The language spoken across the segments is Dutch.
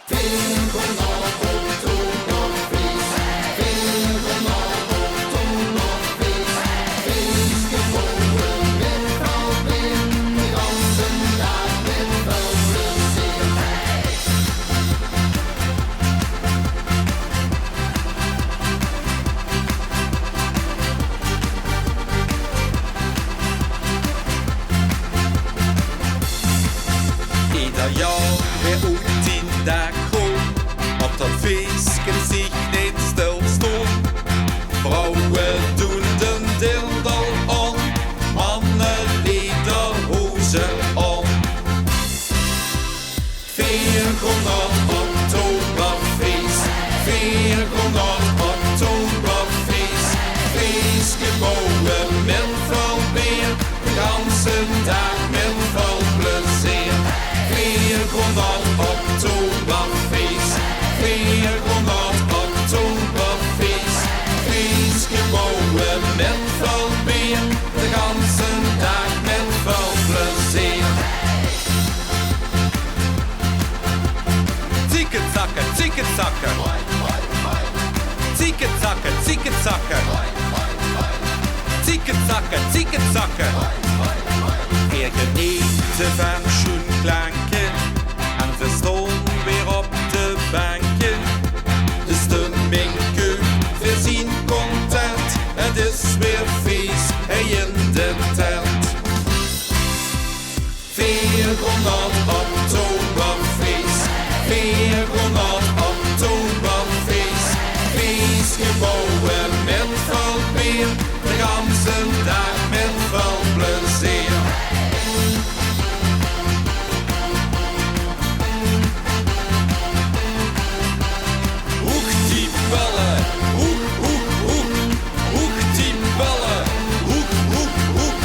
Ieder jaar weer uit 10 dagen gewoon, op dat feestje zich niet stilstaan. Vrouwen doen den dildel aan, mannen lederhozen aan. 400 Oktoberfeest, 400 Oktoberfeest. Feestgebouwen met veel beer, de ganze dag met veel plezier. 400 Oktoberfeest, 400 Oktoberfeest. Feestgebouwen met veel beer, de ganze dag met veel plezier. Ziekenzakken, ziekenzakken. Ziekenzakken, ziekenzakken. Ziekenzakken, ziekenzakken. Wir genieten van schoenklanken en we staan weer op de banken. Dus de minke, we zien content. Het is weer feest in de tent. 400 Oktoberfeest, 400 Oktoberfeest. Feestgebouwen met veel bier, de ganze dag met veel plezier. Hoek die bellen, hoek, hoek, hoek. Hoek die bellen, hoek, hoek, hoek.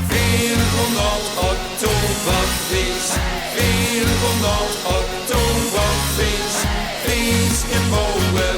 400 Oktoberfeest, 400 Oktoberfeest. Feestgebouwen